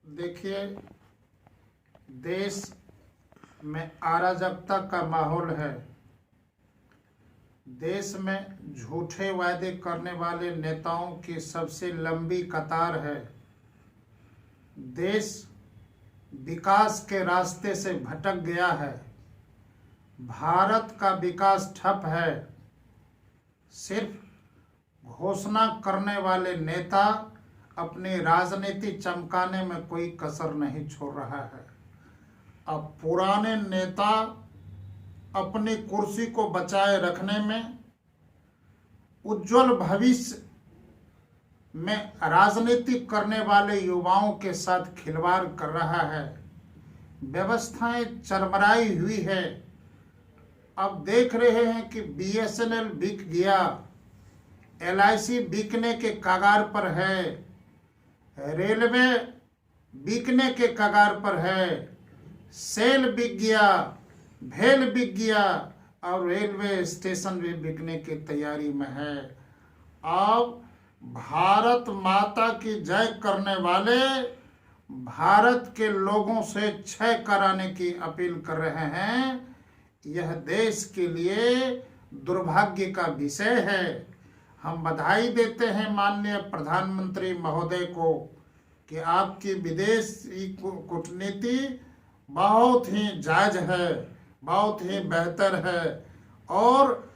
देखिए, देश में अराजकता का माहौल है। देश में झूठे वायदे करने वाले नेताओं की सबसे लंबी कतार है। देश विकास के रास्ते से भटक गया है। भारत का विकास ठप है। सिर्फ घोषणा करने वाले नेता अपनी राजनीति चमकाने में कोई कसर नहीं छोड़ रहा है। अब पुराने नेता अपनी कुर्सी को बचाए रखने में, उज्जवल भविष्य में राजनीति करने वाले युवाओं के साथ खिलवाड़ कर रहा है। व्यवस्थाएं चरमराई हुई है। अब देख रहे हैं कि BSNL बिक गया, LIC बिकने के कगार पर है, रेलवे बिकने के कगार पर है, सेल बिक गया, भेल बिक गया और रेलवे स्टेशन भी बिकने की तैयारी में है। अब भारत माता की जय करने वाले भारत के लोगों से क्षय कराने की अपील कर रहे हैं। यह देश के लिए दुर्भाग्य का विषय है। हम बधाई देते हैं माननीय प्रधानमंत्री महोदय को कि आपकी विदेशी कूटनीति बहुत ही जायज है, बहुत ही बेहतर है और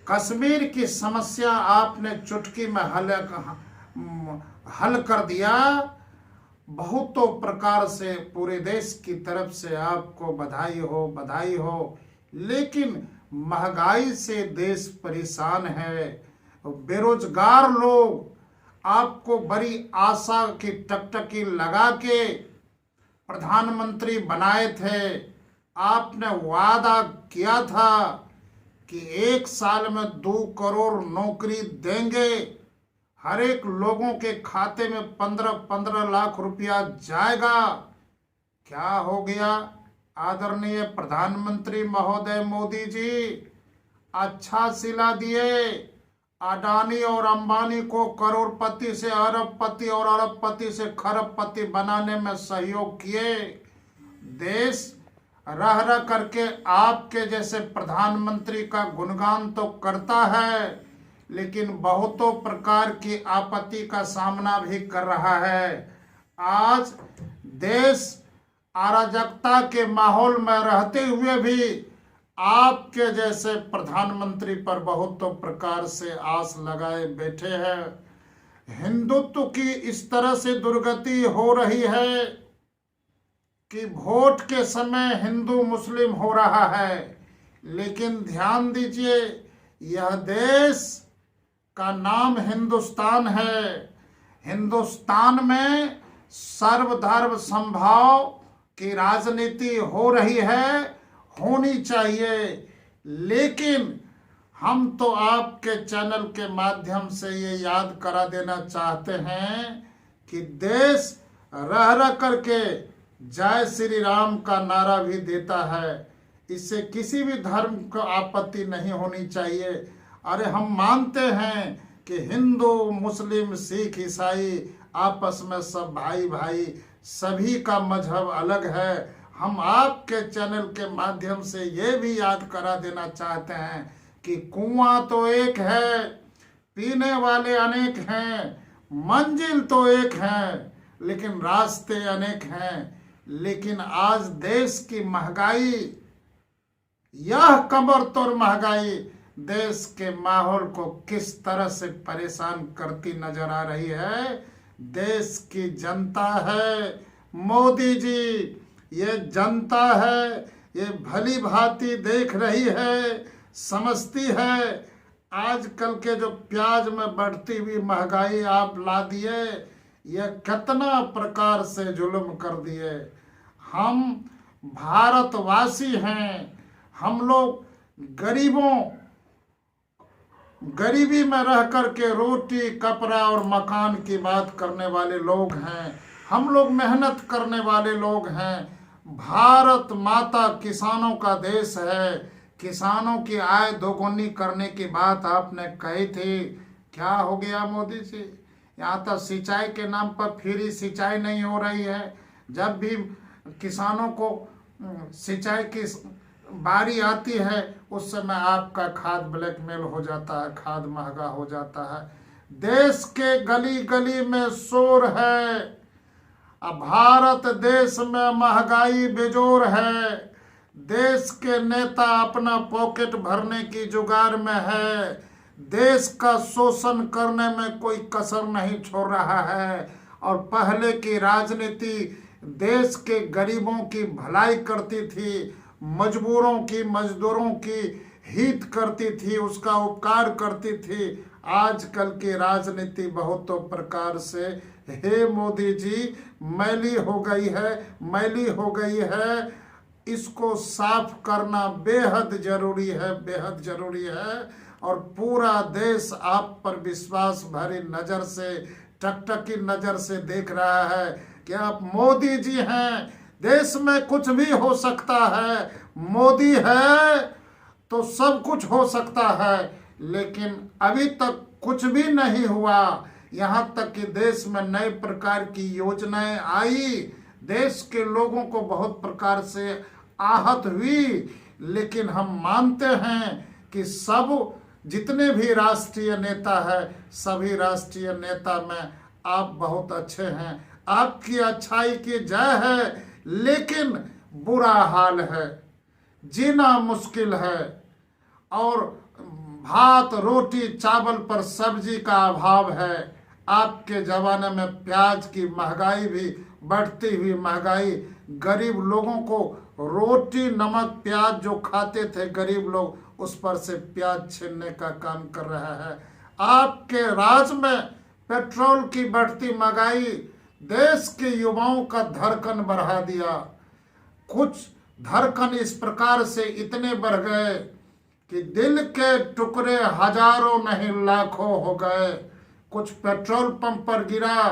कश्मीर की समस्या आपने चुटकी में हल कर दिया। बहुतों प्रकार से पूरे देश की तरफ से आपको बधाई हो, बधाई हो। लेकिन महंगाई से देश परेशान है। बेरोजगार लोग आपको बड़ी आशा की टकटकी लगा के प्रधानमंत्री बनाए थे। आपने वादा किया था कि 1 साल में 2 करोड़ नौकरी देंगे, हर एक लोगों के खाते में 15-15 लाख रुपया जाएगा। क्या हो गया आदरणीय प्रधानमंत्री महोदय मोदी जी? अच्छा सिला दिए। अडानी और अंबानी को करोड़पति से अरबपति और अरबपति से खरबपति बनाने में सहयोग किए। देश रह रह करके आपके जैसे प्रधानमंत्री का गुणगान तो करता है, लेकिन बहुतों प्रकार की आपत्ति का सामना भी कर रहा है। आज देश अराजकता के माहौल में रहते हुए भी आपके जैसे प्रधानमंत्री पर बहुतों प्रकार से आस लगाए बैठे हैं। हिंदुत्व की इस तरह से दुर्गति हो रही है कि वोट के समय हिंदू मुस्लिम हो रहा है। लेकिन ध्यान दीजिए, यह देश का नाम हिंदुस्तान है। हिंदुस्तान में सर्वधर्म समभाव की राजनीति हो रही है, होनी चाहिए। लेकिन हम तो आपके चैनल के माध्यम से ये याद करा देना चाहते हैं कि देश रह रह करके जय श्री राम का नारा भी देता है। इससे किसी भी धर्म को आपत्ति नहीं होनी चाहिए। अरे हम मानते हैं कि हिंदू मुस्लिम सिख ईसाई आपस में सब भाई भाई, सभी का मजहब अलग है। हम आपके चैनल के माध्यम से ये भी याद करा देना चाहते हैं कि कुआं तो एक है, पीने वाले अनेक हैं, मंजिल तो एक है, लेकिन रास्ते अनेक हैं। लेकिन आज देश की महंगाई, यह कमर तोड़ महंगाई देश के माहौल को किस तरह से परेशान करती नजर आ रही है। देश की जनता है मोदी जी, ये जनता है, ये भली भांति देख रही है, समझती है। आजकल के जो प्याज में बढ़ती हुई महंगाई आप ला दिए, यह कितना प्रकार से जुल्म कर दिए। हम भारतवासी हैं, हम लोग गरीबी में रह करके रोटी कपड़ा और मकान की बात करने वाले लोग हैं। हम लोग मेहनत करने वाले लोग हैं। भारत माता किसानों का देश है। किसानों की आय दोगुनी करने की बात आपने कही थी। क्या हो गया मोदी जी? यहाँ तक सिंचाई के नाम पर फ्री सिंचाई नहीं हो रही है। जब भी किसानों को सिंचाई की बारी आती है उस समय आपका खाद ब्लैकमेल हो जाता है, खाद महंगा हो जाता है। देश के गली गली में शोर है, अब भारत देश में महंगाई बेजोर है। देश के नेता अपना पॉकेट भरने की जुगाड़ में है, देश का शोषण करने में कोई कसर नहीं छोड़ रहा है। और पहले की राजनीति देश के गरीबों की भलाई करती थी, मजबूरों की, मजदूरों की हित करती थी, उसका उपकार करती थी। आजकल की राजनीति बहुत प्रकार से, हे मोदी जी, मैली हो गई है, मैली हो गई है। इसको साफ करना बेहद जरूरी है, बेहद जरूरी है। और पूरा देश आप पर विश्वास भरी नज़र से, टकटकी नज़र से देख रहा है कि आप मोदी जी हैं। देश में कुछ भी हो सकता है, मोदी है तो सब कुछ हो सकता है। लेकिन अभी तक कुछ भी नहीं हुआ। यहाँ तक कि देश में नए प्रकार की योजनाएं आई, देश के लोगों को बहुत प्रकार से आहत हुई। लेकिन हम मानते हैं कि सब जितने भी राष्ट्रीय नेता है, सभी राष्ट्रीय नेता में आप बहुत अच्छे हैं, आपकी अच्छाई की जय है। लेकिन बुरा हाल है, जीना मुश्किल है, और भात रोटी चावल पर सब्जी का अभाव है। आपके ज़माने में प्याज की महंगाई भी, बढ़ती हुई महंगाई, गरीब लोगों को रोटी नमक प्याज जो खाते थे गरीब लोग, उस पर से प्याज छीनने का काम कर रहा है। आपके राज में पेट्रोल की बढ़ती महंगाई देश के युवाओं का धड़कन बढ़ा दिया। कुछ धड़कन इस प्रकार से इतने बढ़ गए कि दिल के टुकड़े हजारों नहीं लाखों हो गए। कुछ पेट्रोल पंप पर गिरा,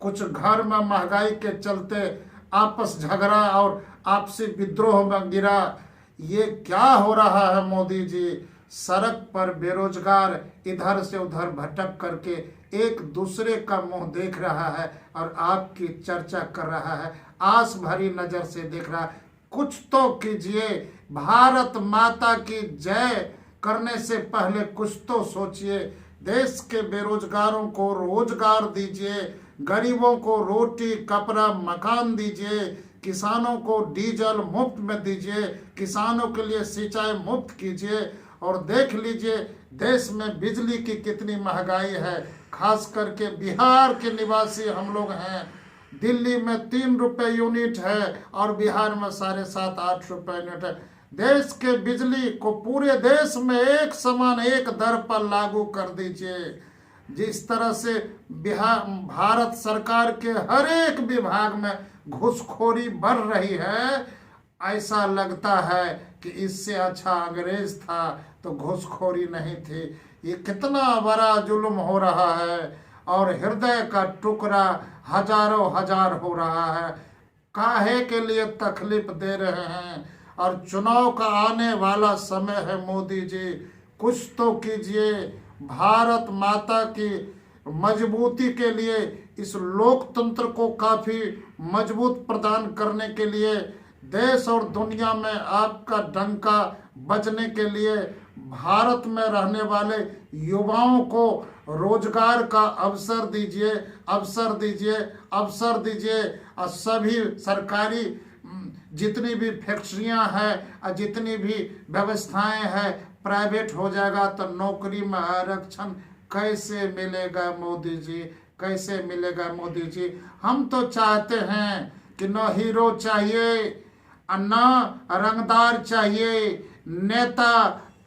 कुछ घर में महंगाई के चलते आपस झगड़ा और आपसी विद्रोह में गिरा। ये क्या हो रहा है मोदी जी? सड़क पर बेरोजगार इधर से उधर भटक करके एक दूसरे का मुंह देख रहा है और आपकी चर्चा कर रहा है, आस भरी नजर से देख रहा है। कुछ तो कीजिए, भारत माता की जय करने से पहले कुछ तो सोचिए। देश के बेरोजगारों को रोजगार दीजिए, गरीबों को रोटी कपड़ा मकान दीजिए, किसानों को डीजल मुफ्त में दीजिए, किसानों के लिए सिंचाई मुफ्त कीजिए। और देख लीजिए देश में बिजली की कितनी महंगाई है। खास करके बिहार के निवासी हम लोग हैं, दिल्ली में 3 रुपये यूनिट है और बिहार में 7.5-8 रुपये यूनिट है। देश के बिजली को पूरे देश में एक समान एक दर पर लागू कर दीजिए। जिस तरह से भारत सरकार के हर एक विभाग में घूसखोरी बढ़ रही है, ऐसा लगता है कि इससे अच्छा अंग्रेज था तो घूसखोरी नहीं थी। ये कितना बड़ा जुल्म हो रहा है और हृदय का टुकड़ा हजारों हजार हो रहा है। काहे के लिए तकलीफ दे रहे हैं? और चुनाव का आने वाला समय है मोदी जी, कुछ तो कीजिए। भारत माता की मजबूती के लिए, इस लोकतंत्र को काफ़ी मजबूत प्रदान करने के लिए, देश और दुनिया में आपका डंका बजने के लिए, भारत में रहने वाले युवाओं को रोजगार का अवसर दीजिए, अवसर दीजिए, अवसर दीजिए। और सभी सरकारी जितनी भी फैक्ट्रियां हैं और जितनी भी व्यवस्थाएं हैं प्राइवेट हो जाएगा तो नौकरी में आरक्षण कैसे मिलेगा मोदी जी? कैसे मिलेगा मोदी जी? हम तो चाहते हैं कि न हीरो चाहिए, न रंगदार चाहिए, नेता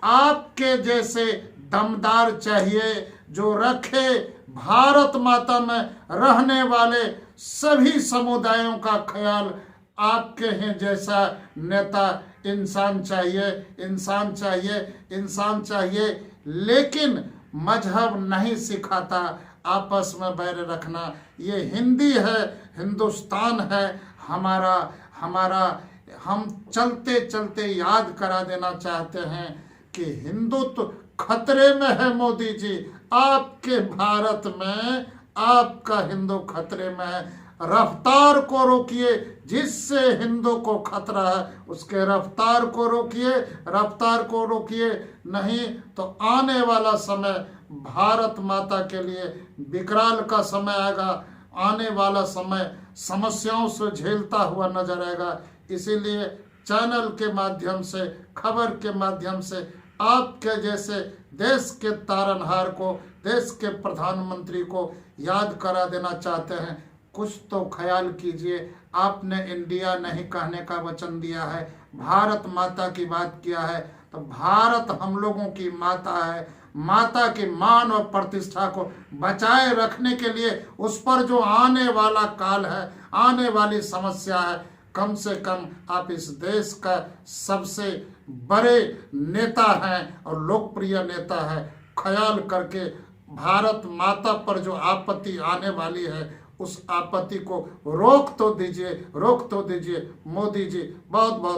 आपके जैसे दमदार चाहिए जो रखे भारत माता में रहने वाले सभी समुदायों का ख्याल। आपके हैं जैसा नेता इंसान चाहिए, इंसान चाहिए, इंसान चाहिए। लेकिन मजहब नहीं सिखाता आपस में बैर रखना। ये हिंदी है, हिंदुस्तान है हमारा। हम चलते चलते याद करा देना चाहते हैं कि हिंदुत्व खतरे में है मोदी जी। आपके भारत में आपका हिंदू खतरे में है। रफ्तार को रोकिए, जिससे हिंदू को खतरा है उसके रफ्तार को रोकिए, रफ्तार को रोकिए, नहीं तो आने वाला समय भारत माता के लिए विकराल का समय आएगा। आने वाला समय समस्याओं से झेलता हुआ नजर आएगा। इसीलिए चैनल के माध्यम से, खबर के माध्यम से आपके जैसे देश के तारनहार को, देश के प्रधानमंत्री को याद करा देना चाहते हैं, कुछ तो ख्याल कीजिए। आपने इंडिया नहीं कहने का वचन दिया है, भारत माता की बात किया है, तो भारत हम लोगों की माता है। माता की मान और प्रतिष्ठा को बचाए रखने के लिए उस पर जो आने वाला काल है, आने वाली समस्या है, कम से कम आप इस देश का सबसे बड़े नेता हैं और लोकप्रिय नेता है, ख्याल करके भारत माता पर जो आपत्ति आने वाली है उस आपत्ति को रोक तो दीजिए, रोक तो दीजिए। मोदी जी बहुत बहुत